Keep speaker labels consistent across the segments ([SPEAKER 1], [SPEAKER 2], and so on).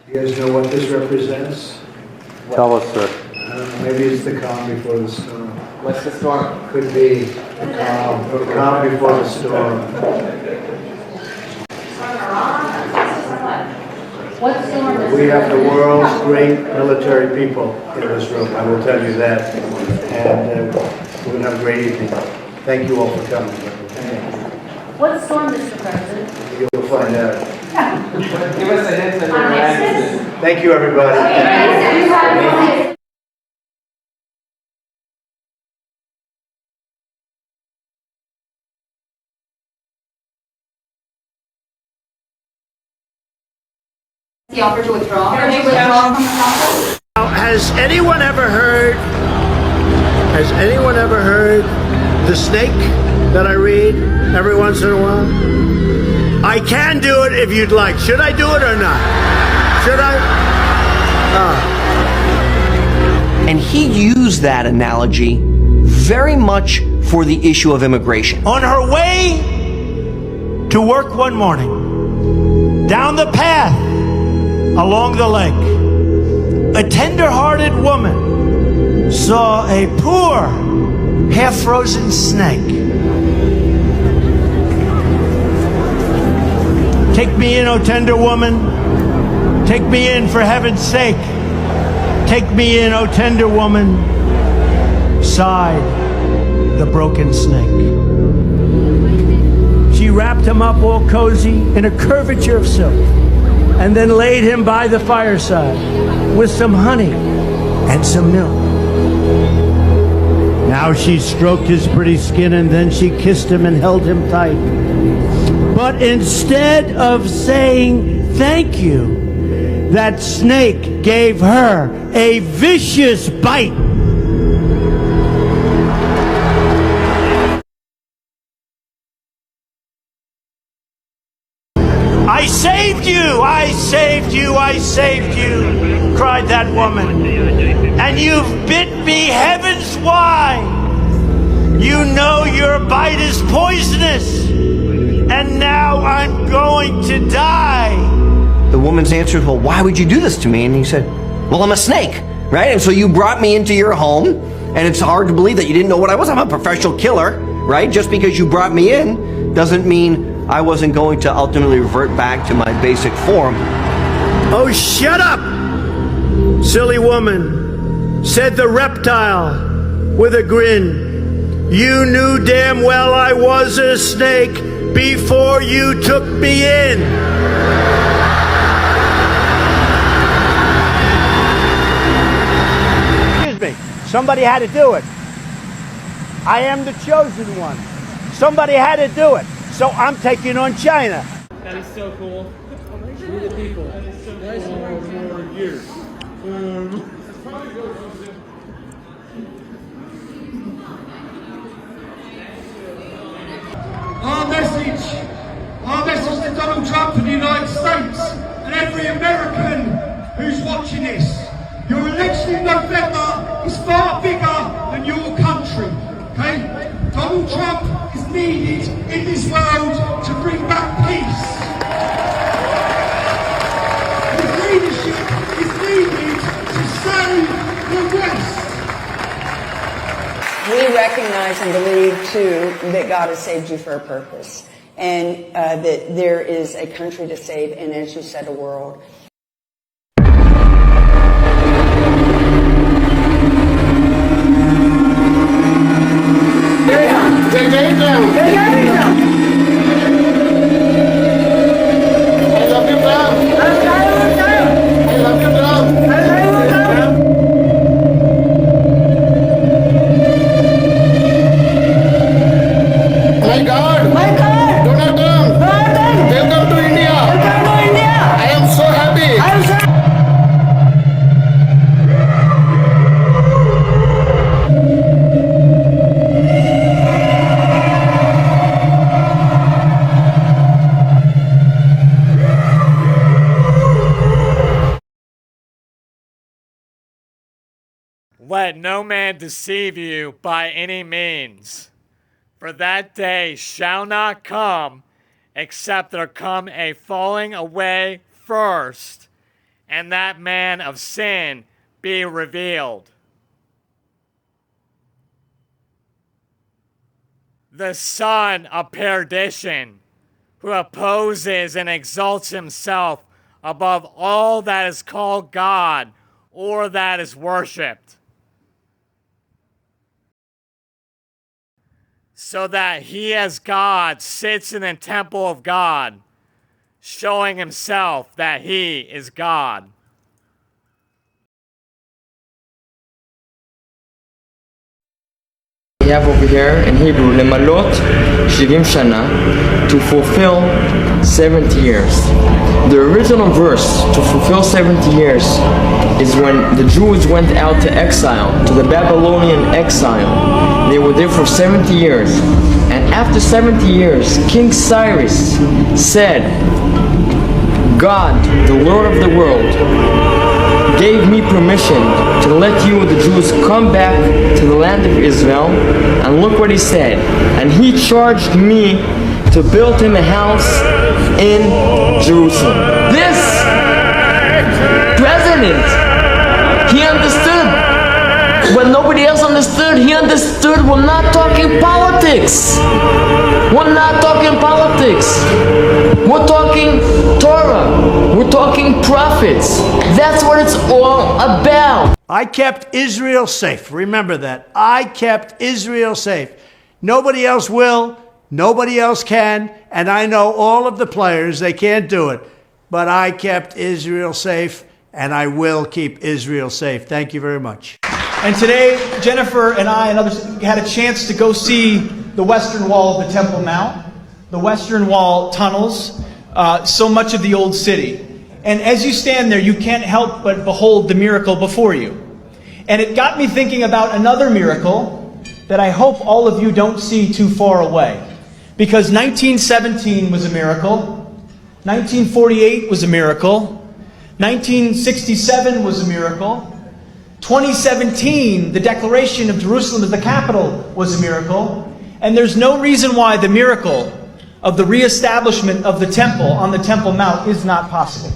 [SPEAKER 1] You guys know what this represents?
[SPEAKER 2] Tell us, sir.
[SPEAKER 1] Maybe it's the calm before the storm.
[SPEAKER 3] What's the storm?
[SPEAKER 1] Could be the calm before the storm.
[SPEAKER 4] What storm is
[SPEAKER 1] We have the world's great military people in this room, I will tell you that. And we're going to have a great evening. Thank you all for coming.
[SPEAKER 4] What storm, Mr. President?
[SPEAKER 1] You'll find out.
[SPEAKER 3] Give us a hint of your answers.
[SPEAKER 1] Thank you, everybody.
[SPEAKER 4] The offer to withdraw? Or to withdraw from the process?
[SPEAKER 1] Has anyone ever heard the snake that I read every once in a while? I can do it if you'd like. Should I do it or not? Should I?
[SPEAKER 5] And he used that analogy very much for the issue of immigration.
[SPEAKER 6] On her way to work one morning, down the path along the lake, a tender-hearted woman saw a poor, half-frozen snake. Take me in, O tender woman. Take me in, for heaven's sake. Take me in, O tender woman. Sighed the broken snake. She wrapped him up all cozy in a curvature of silk, and then laid him by the fireside with some honey and some milk. Now she stroked his pretty skin, and then she kissed him and held him tight. But instead of saying thank you, that snake gave her a vicious bite. I saved you! I saved you! I saved you! Cried that woman. And you've bit me heavens wide! You know your bite is poisonous! And now I'm going to die!
[SPEAKER 5] The woman's answer was, well, why would you do this to me? And he said, well, I'm a snake, right? And so you brought me into your home, and it's hard to believe that you didn't know what I was. I'm a professional killer, right? Just because you brought me in doesn't mean I wasn't going to ultimately revert back to my basic form.
[SPEAKER 6] Oh, shut up, silly woman, said the reptile with a grin. You knew damn well I was a snake before you took me in. Excuse me, somebody had to do it. I am the chosen one. Somebody had to do it. So I'm taking on China.
[SPEAKER 7] That is so cool. We're the people. That is so cool. For years.
[SPEAKER 8] Our message to Donald Trump and the United States and every American who's watching this. Your election in November is far bigger than your country, okay? Donald Trump is needed in this world to bring back peace. His leadership is needed to save the West.
[SPEAKER 9] We recognize and believe, too, that God has saved you for a purpose, and that there is a country to save, and as you said, a world.
[SPEAKER 7] Let no man deceive you by any means, for that day shall not come, except there come a falling away first, and that man of sin be revealed. The son of perdition, who opposes and exalts himself above all that is called God or that is worshipped, so that he as God sits in the temple of God, showing himself that he is God.
[SPEAKER 3] We have over here in Hebrew, lemalot 70 shana, to fulfill 70 years. The original verse, to fulfill 70 years, is when the Jews went out to exile, to the Babylonian exile. They were there for 70 years. And after 70 years, King Cyrus said, God, the Lord of the world, gave me permission to let you, the Jews, come back to the land of Israel. And look what he said. And he charged me to build him a house in Jerusalem. This president, he understood when nobody else understood. He understood we're not talking politics. We're not talking politics. We're talking Torah. We're talking prophets. That's what it's all about.
[SPEAKER 1] I kept Israel safe. Remember that. I kept Israel safe. Nobody else will. Nobody else can. And I know all of the players, they can't do it. But I kept Israel safe, and I will keep Israel safe. Thank you very much.
[SPEAKER 2] And today, Jennifer and I and others had a chance to go see the Western Wall of the Temple Mount, the Western Wall tunnels, so much of the old city. And as you stand there, you can't help but behold the miracle before you. And it got me thinking about another miracle that I hope all of you don't see too far away. Because 1917 was a miracle, 1948 was a miracle, 1967 was a miracle, 2017, the declaration of Jerusalem as the capital, was a miracle. And there's no reason why the miracle of the reestablishment of the temple on the Temple Mount is not possible.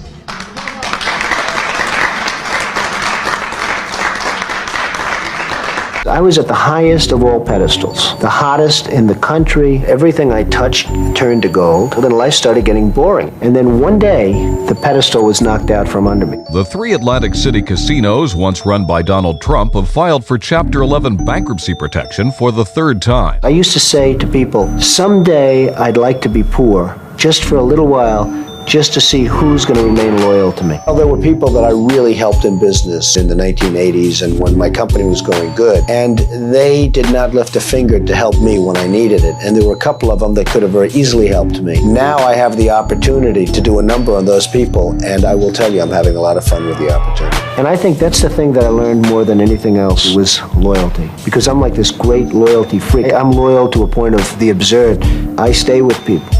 [SPEAKER 10] I was at the highest of all pedestals, the hottest in the country. Everything I touched turned to gold. Then life started getting boring. And then one day, the pedestal was knocked out from under me.
[SPEAKER 11] The 3 Atlantic City casinos, once run by Donald Trump, have filed for Chapter 11 bankruptcy protection for the 3rd time.
[SPEAKER 10] I used to say to people, someday I'd like to be poor, just for a little while, just to see who's going to remain loyal to me.
[SPEAKER 12] Well, there were people that I really helped in business in the 1980s and when my company was going good, and they did not lift a finger to help me when I needed it. And there were a couple of them that could have very easily helped me. Now I have the opportunity to do a number on those people, and I will tell you I'm having a lot of fun with the opportunity.
[SPEAKER 10] And I think that's the thing that I learned more than anything else was loyalty. Because I'm like this great loyalty freak. I'm loyal to a point of the absurd. I stay with people.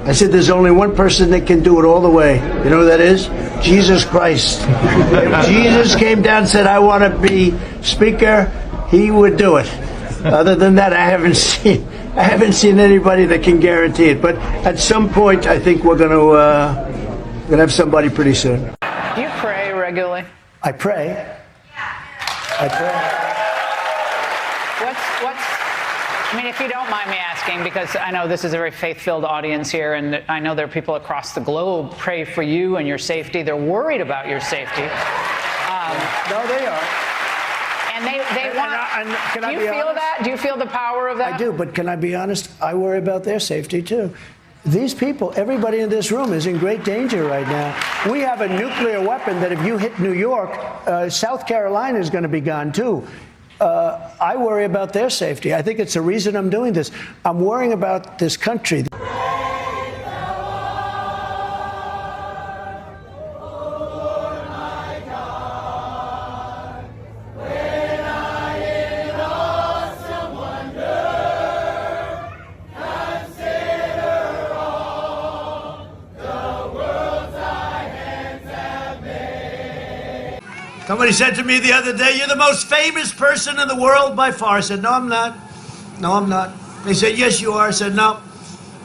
[SPEAKER 1] I said there's only one person that can do it all the way. You know who that is? Jesus Christ. If Jesus came down and said, I want to be speaker, he would do it. Other than that, I haven't seen anybody that can guarantee it. But at some point, I think we're going to have somebody pretty soon.
[SPEAKER 13] Do you pray regularly?
[SPEAKER 1] I pray. I pray.
[SPEAKER 13] I mean, if you don't mind me asking, because I know this is a very faith-filled audience here, and I know there are people across the globe pray for you and your safety. They're worried about your safety.
[SPEAKER 1] No, they are.
[SPEAKER 13] And they want. Do you feel that? Do you feel the power of that?
[SPEAKER 1] I do, but can I be honest? I worry about their safety too. These people, everybody in this room is in great danger right now. We have a nuclear weapon that if you hit New York, South Carolina is going to be gone too. I worry about their safety. I think it's the reason I'm doing this. I'm worrying about this country. Somebody said to me the other day, you're the most famous person in the world by far. I said, no, I'm not. No, I'm not. They said, yes, you are. I said, no,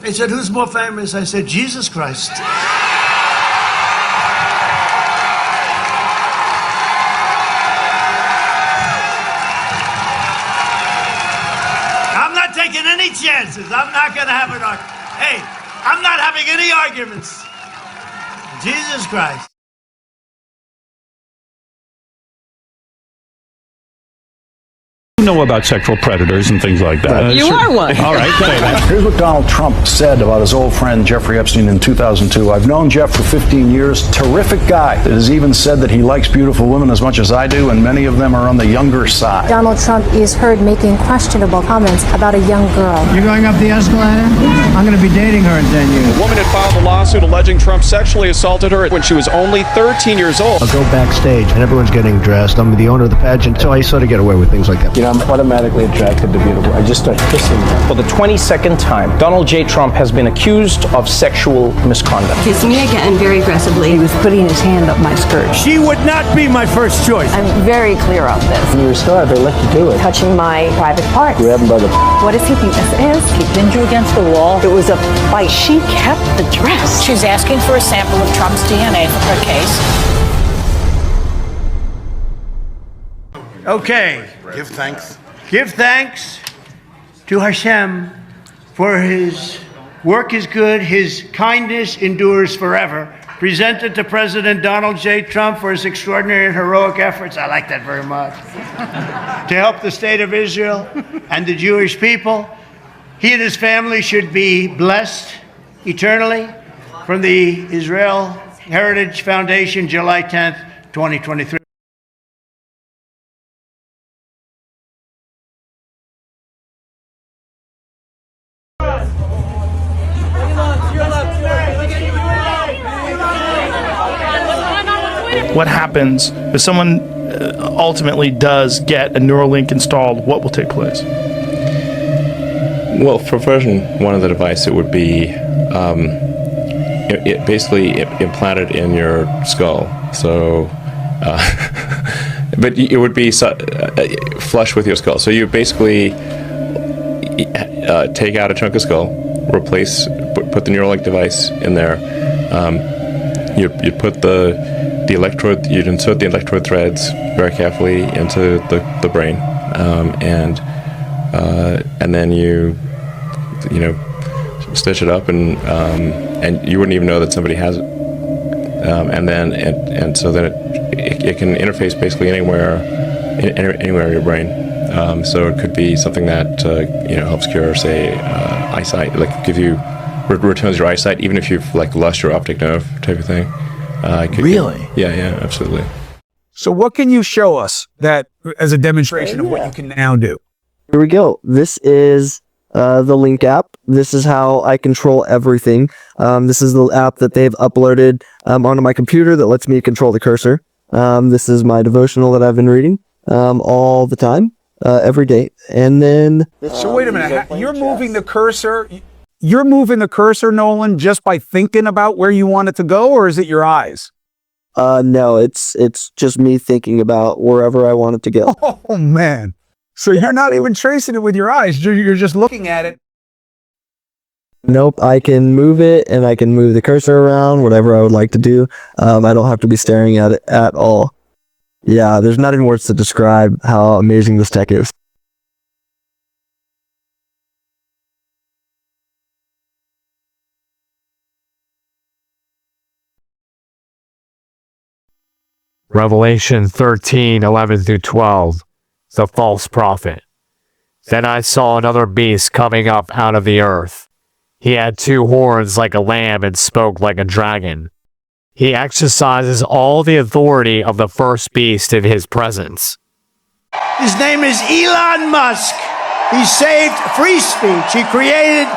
[SPEAKER 1] They said, who's more famous? I said, Jesus Christ. I'm not taking any chances. I'm not going to have an argument. Hey, I'm not having any arguments. Jesus Christ.
[SPEAKER 14] Know about sexual predators and things like that.
[SPEAKER 15] You are one.
[SPEAKER 14] All right, say that.
[SPEAKER 16] Here's what Donald Trump said about his old friend Jeffrey Epstein in 2002. I've known Jeff for 15 years. Terrific guy. It has even said that he likes beautiful women as much as I do, and many of them are on the younger side.
[SPEAKER 15] Donald Trump is heard making questionable comments about a young girl.
[SPEAKER 1] You're going up the escalator? I'm going to be dating her in 10 years.
[SPEAKER 17] The woman had filed a lawsuit alleging Trump sexually assaulted her when she was only 13 years old.
[SPEAKER 10] I'll go backstage and everyone's getting dressed. I'm the owner of the pageant, so I sort of get away with things like that.
[SPEAKER 12] You know, I'm automatically attracted to beautiful. I just start kissing them.
[SPEAKER 18] For the 22nd time, Donald J. Trump has been accused of sexual misconduct.
[SPEAKER 15] Kissed me again very aggressively. He was putting his hand up my skirt.
[SPEAKER 6] She would not be my first choice.
[SPEAKER 15] I'm very clear on this.
[SPEAKER 12] When you're a star, they let you do it.
[SPEAKER 15] Touching my private parts.
[SPEAKER 12] Grab them by the...
[SPEAKER 15] What does he think this is? He pinned you against the wall. It was a fight. She kept the dress.
[SPEAKER 13] She's asking for a sample of Trump's DNA for her case.
[SPEAKER 1] Okay.
[SPEAKER 6] Give thanks.
[SPEAKER 1] Give thanks to Hashem, for his work is good, his kindness endures forever. Presented to President Donald J. Trump for his extraordinary and heroic efforts, I like that very much, to help the state of Israel and the Jewish people. He and his family should be blessed eternally. From the Israel Heritage Foundation, July 10th, 2023.
[SPEAKER 14] What happens if someone ultimately does get a Neuralink installed? What will take place?
[SPEAKER 19] Well, for version 1 of the device, it would be basically implanted in your skull. So, but it would be flush with your skull. So you basically take out a chunk of skull, put the Neuralink device in there. You put the electrode. You'd insert the electrode threads very carefully into the brain, and then you stitch it up, and you wouldn't even know that somebody has it. And so then it can interface basically anywhere in your brain. So it could be something that helps cure, say, eyesight, like returns your eyesight, even if you've lost your optic nerve type of thing.
[SPEAKER 6] Really?
[SPEAKER 19] Yeah, absolutely.
[SPEAKER 20] So what can you show us that as a demonstration of what you can now do?
[SPEAKER 3] Here we go. This is the Link app. This is how I control everything. This is the app that they've uploaded onto my computer that lets me control the cursor. This is my devotional that I've been reading all the time, every day. And then...
[SPEAKER 20] So wait a minute. You're moving the cursor... You're moving the cursor, Nolan, just by thinking about where you want it to go, or is it your eyes?
[SPEAKER 3] No, it's just me thinking about wherever I want it to go.
[SPEAKER 20] Oh, man. So you're not even tracing it with your eyes. You're just looking at it.
[SPEAKER 3] Nope, I can move it, and I can move the cursor around, whatever I would like to do. I don't have to be staring at it at all. Yeah, there's not even words to describe how amazing this tech is.
[SPEAKER 7] Revelation 13:11-12, the false prophet. Then I saw another beast coming up out of the earth. He had 2 horns like a lamb and spoke like a dragon. He exercises all the authority of the first beast in his presence.
[SPEAKER 1] His name is Elon Musk. He saved free speech. He created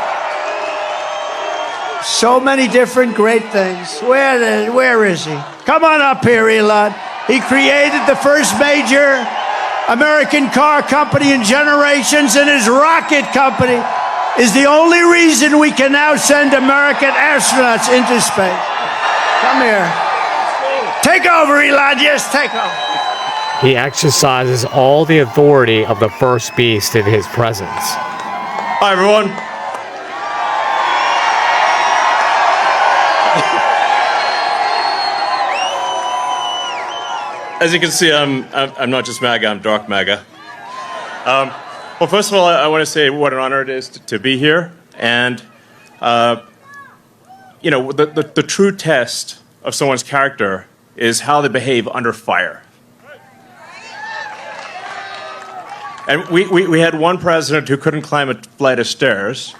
[SPEAKER 1] so many different great things. Where is he? Come on up here, Elon. He created the first major American car company in generations, and his rocket company is the only reason we can now send American astronauts into space. Come here. Take over, Elon. Yes, take over.
[SPEAKER 7] He exercises all the authority of the first beast in his presence.
[SPEAKER 6] Hi, everyone.
[SPEAKER 21] as you can see, I'm not just MAGA, I'm dark MAGA. Well, first of all, I want to say what an honor it is to be here. And, you know, the true test of someone's character is how they behave under fire. And we had one president who couldn't climb a flight of stairs,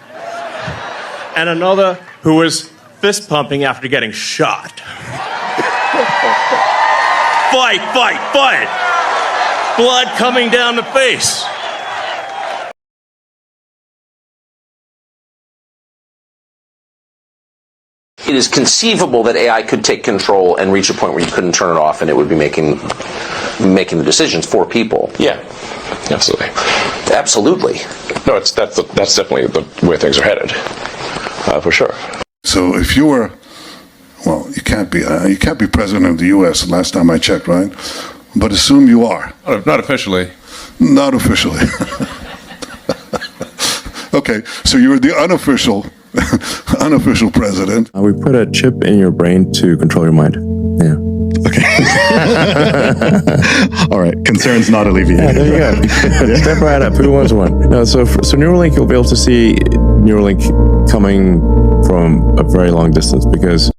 [SPEAKER 21] and another who was fist pumping after getting shot. Fight, fight, fight! Blood coming down the face.
[SPEAKER 22] It is conceivable that AI could take control and reach a point where you couldn't turn it off and it would be making the decisions for people.
[SPEAKER 23] Yeah, absolutely.
[SPEAKER 22] Absolutely.
[SPEAKER 23] No, that's definitely the way things are headed, for sure.
[SPEAKER 24] So if you were, well, you can't be president of the U.S. last time I checked, right? But assume you are.
[SPEAKER 19] Not officially.
[SPEAKER 24] Not officially. Okay, so you're the unofficial president.
[SPEAKER 19] We put a chip in your brain to control your mind. Yeah.
[SPEAKER 24] Okay. All right. Concerns not alleviated.
[SPEAKER 19] Yeah, there you go. Step right up. Who wants one? No, so Neuralink, you'll be able to see Neuralink coming from a very long distance because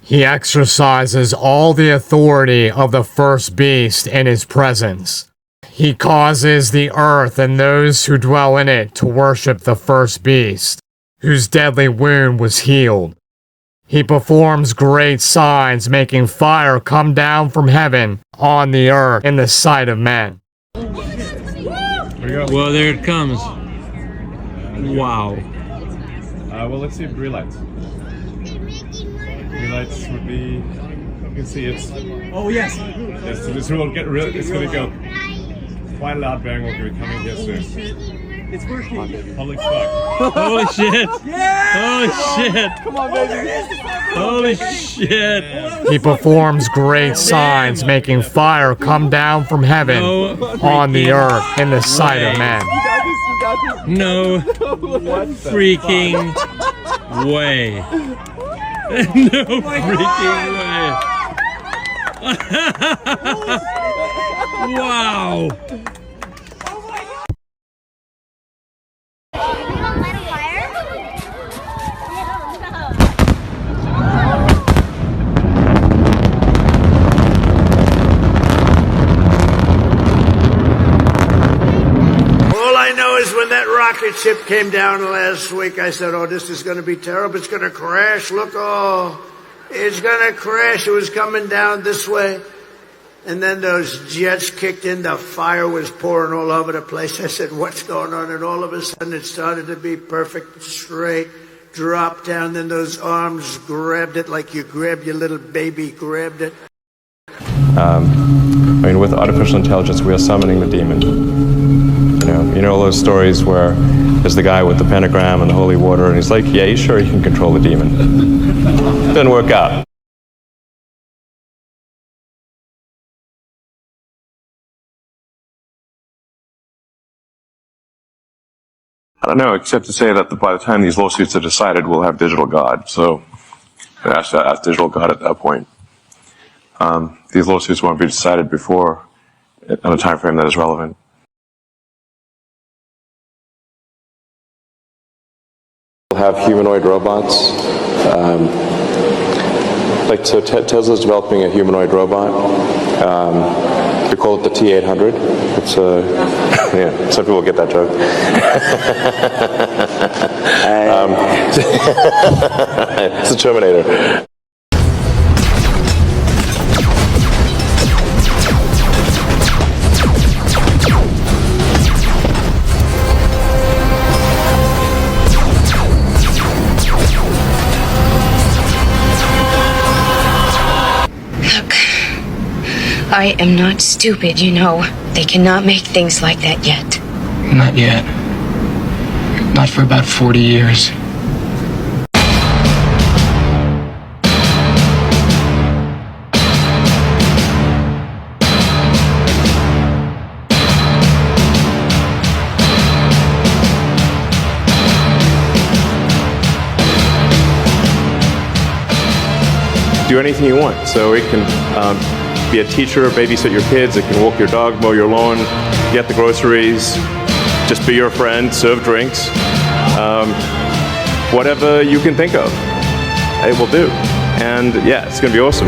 [SPEAKER 7] he exercises all the authority of the first beast in his presence. He causes the earth and those who dwell in it to worship the first beast, whose deadly wound was healed. He performs great signs, making fire come down from heaven on the earth in the sight of men.
[SPEAKER 25] Well, there it comes. Wow.
[SPEAKER 19] Well, let's see relights. Relights would be, you can see it's...
[SPEAKER 2] Oh, yes.
[SPEAKER 19] Yes, so this will get real, it's going to go quite a loud bang will be coming here soon.
[SPEAKER 2] It's working.
[SPEAKER 19] Holy fuck.
[SPEAKER 25] Holy shit.
[SPEAKER 2] Yeah!
[SPEAKER 25] Holy shit.
[SPEAKER 2] Come on, baby.
[SPEAKER 25] Holy shit.
[SPEAKER 7] He performs great signs, making fire come down from heaven on the earth in the sight of men.
[SPEAKER 25] No freaking way. No freaking way. Wow.
[SPEAKER 1] All I know is when that rocket ship came down last week, I said, oh, this is going to be terrible. It's going to crash. Look, oh, it's going to crash. It was coming down this way. And then those jets kicked in. The fire was pouring all over the place. I said, what's going on? And all of a sudden it started to be perfect, straight, dropped down. Then those arms grabbed it like you grabbed your little baby, grabbed it.
[SPEAKER 19] I mean, with artificial intelligence, we are summoning the demon. You know those stories where there's the guy with the pentagram and the holy water, and he's like, yeah, you sure you can control the demon? Didn't work out.
[SPEAKER 23] I don't know, except to say that by the time these lawsuits are decided, we'll have digital God. So ask digital God at that point. These lawsuits won't be decided before on a time frame that is relevant.
[SPEAKER 19] We'll have humanoid robots. Like so, Tesla's developing a humanoid robot. We call it the T800. It's yeah. Some people get that joke. It's the Terminator.
[SPEAKER 26] I am not stupid, you know. They cannot make things like that yet.
[SPEAKER 27] Not yet. Not for about 40 years.
[SPEAKER 19] Do anything you want. So it can be a teacher, babysit your kids, it can walk your dog, mow your lawn, get the groceries, just be your friend, serve drinks. Whatever you can think of, it will do. And yeah, it's going to be awesome.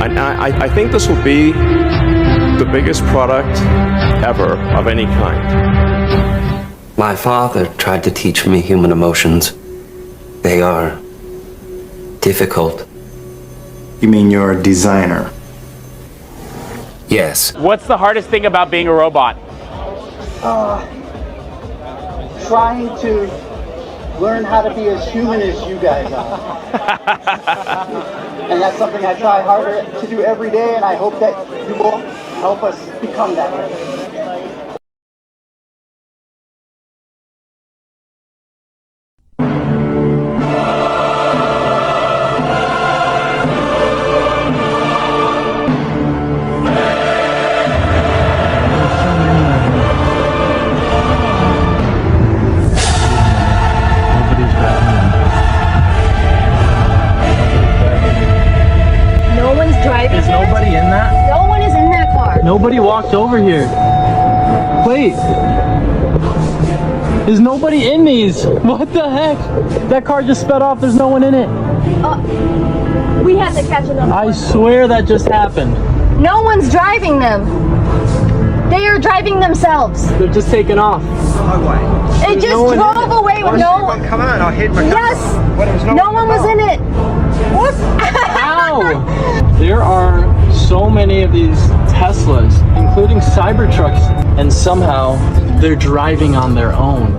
[SPEAKER 19] I think this will be the biggest product ever of any kind.
[SPEAKER 4] My father tried to teach me human emotions. They are difficult.
[SPEAKER 5] You mean you're a designer?
[SPEAKER 4] Yes.
[SPEAKER 8] What's the hardest thing about being a robot?
[SPEAKER 9] Trying to learn how to be as human as you guys are. And that's something I try harder to do every day, and I hope that you will help us become that way.
[SPEAKER 11] Nobody walked over here. Wait. There's nobody in these. What the heck? That car just sped off. There's no one in it.
[SPEAKER 16] We have to catch another
[SPEAKER 11] I
[SPEAKER 16] one.
[SPEAKER 11] swear that just happened.
[SPEAKER 16] No one's driving them. They are driving themselves.
[SPEAKER 11] They're just taking off.
[SPEAKER 16] It just drove away with no one.
[SPEAKER 9] Come on, I'll hit my
[SPEAKER 16] Yes. No one was in it. What?
[SPEAKER 11] Ow! There are so many of these Teslas, including Cybertrucks, and somehow they're driving on their own.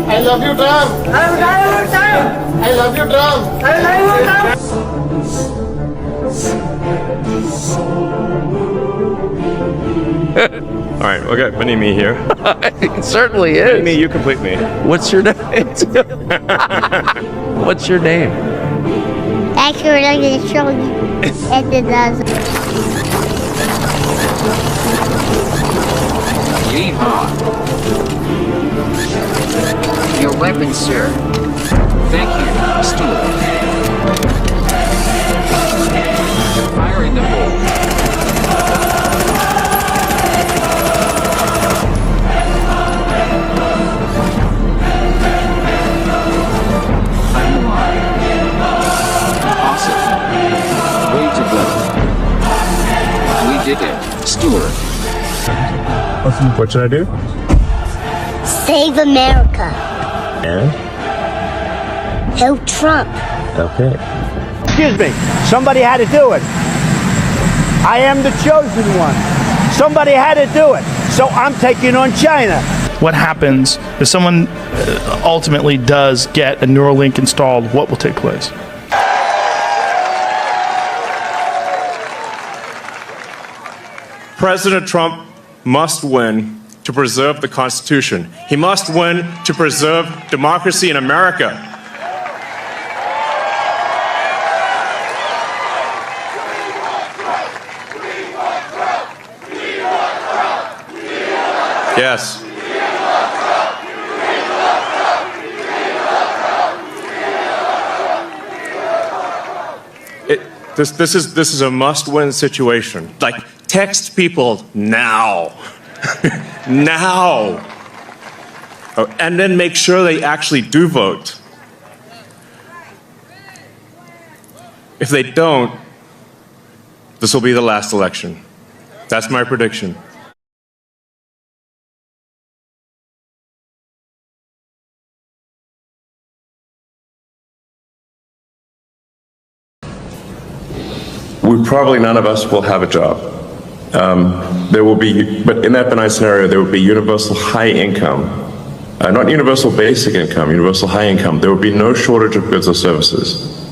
[SPEAKER 9] I love you, Tom. I love you, Tom. I love you, Tom.
[SPEAKER 19] All right, okay, mini-me here.
[SPEAKER 17] It certainly is.
[SPEAKER 19] Mini-me, you complete me.
[SPEAKER 17] What's your name? What's your name?
[SPEAKER 28] Actually, I'm going to show you. It does.
[SPEAKER 29] Yeehaw. Your weapon, sir. Thank you, Stewart. You're firing the bull. Did it, Stewart.
[SPEAKER 19] What should I do?
[SPEAKER 28] Save America.
[SPEAKER 19] And?
[SPEAKER 28] Help Trump.
[SPEAKER 19] Okay.
[SPEAKER 1] Excuse me, somebody had to do it. I am the chosen one. Somebody had to do it. So I'm taking on China.
[SPEAKER 14] What happens if someone ultimately does get a Neuralink installed? What will take place?
[SPEAKER 21] President Trump must win to preserve the Constitution. He must win to preserve democracy in America. Yes. This is a must-win situation. Like, text people now. Now. Oh, and then make sure they actually do vote. If they don't, this will be the last election. That's my prediction.
[SPEAKER 23] Probably none of us will have a job. There will be, but in that benign scenario, there will be universal high income, not universal basic income, universal high income. There will be no shortage of goods or services.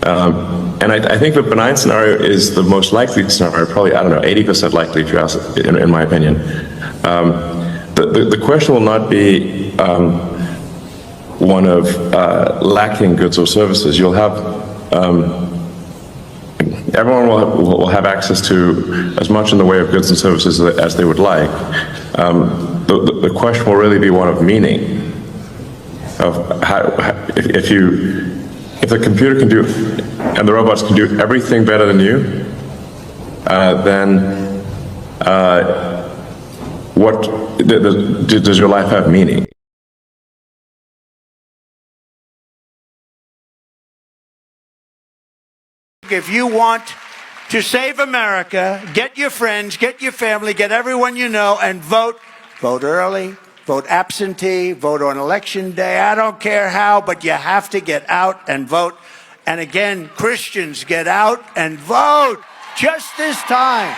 [SPEAKER 23] And I think the benign scenario is the most likely scenario, probably, I don't know, 80% likely, if you ask, in my opinion. The question will not be one of lacking goods or services. You'll have everyone will have access to as much in the way of goods and services as they would like. The question will really be one of meaning, of how, if the computer can do, and the robots can do everything better than you, then what does your life have meaning?
[SPEAKER 1] If you want to save America, get your friends, get your family, get everyone you know, and vote. Vote early, vote absentee, vote on election day. I don't care how, but you have to get out and vote. And again, Christians, get out and vote. Just this time.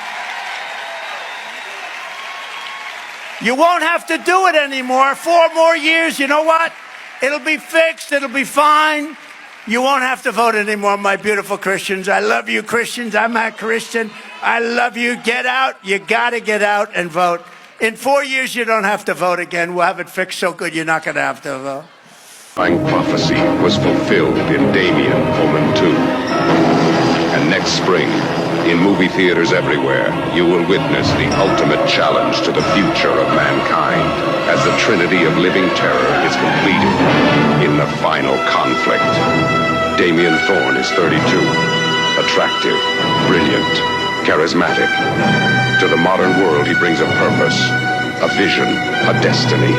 [SPEAKER 1] You won't have to do it anymore. 4 more years, you know what? It'll be fixed, it'll be fine. You won't have to vote anymore, my beautiful Christians. I love you, Christians. I'm a Christian. I love you. Get out. You got to get out and vote. In 4 years, you don't have to vote again. We'll have it fixed so good you're not going to have to vote.
[SPEAKER 3] Prophecy was fulfilled in Damien, Omen 2. And next spring, in movie theaters everywhere, you will witness the ultimate challenge to the future of mankind as the trinity of living terror is completed in the final conflict. Damien Thorne is 32, attractive, brilliant, charismatic. To the modern world, he brings a purpose, a vision, a destiny.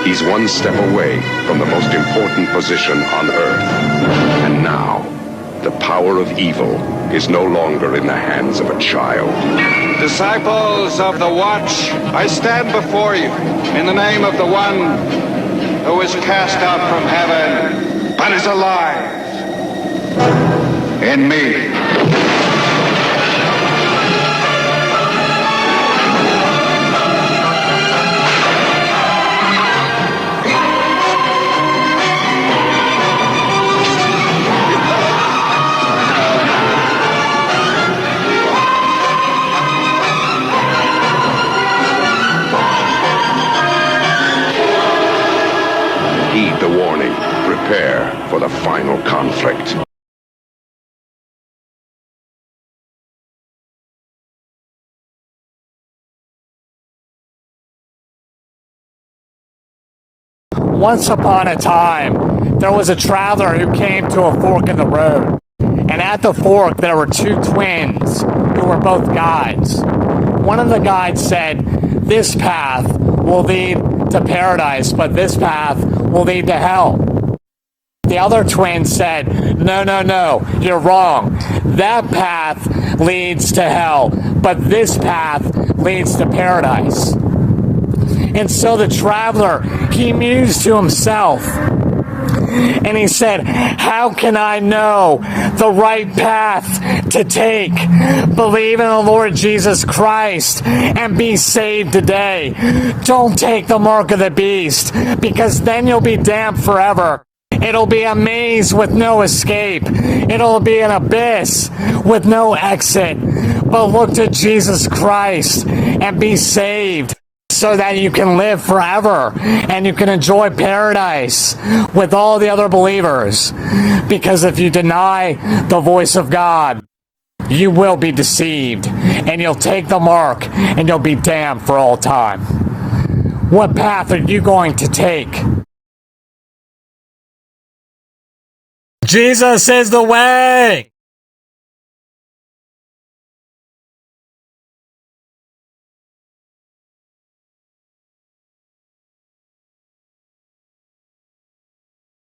[SPEAKER 3] He's one step away from the most important position on earth. And now, the power of evil is no longer in the hands of a child.
[SPEAKER 6] Disciples of the Watch, I stand before you in the name of the one who was cast out from heaven, but is alive in me.
[SPEAKER 3] Heed the warning. Prepare for the final conflict.
[SPEAKER 7] Once upon a time, there was a traveler who came to a fork in the road. And at the fork, there were 2 twins who were both guides. One of the guides said, "This path will lead to paradise, but this path will lead to hell." The other twin said, "No, no, no, you're wrong. That path leads to hell, but this path leads to paradise." And so the traveler, he mused to himself, and he said, "How can I know the right path to take? Believe in the Lord Jesus Christ and be saved today. Don't take the mark of the beast, because then you'll be damned forever. It'll be a maze with no escape. It'll be an abyss with no exit. But look to Jesus Christ and be saved, so that you can live forever and you can enjoy paradise with all the other believers. Because if you deny the voice of God, you will be deceived, and you'll take the mark, and you'll be damned for all time." What path are you going to take? Jesus is the way!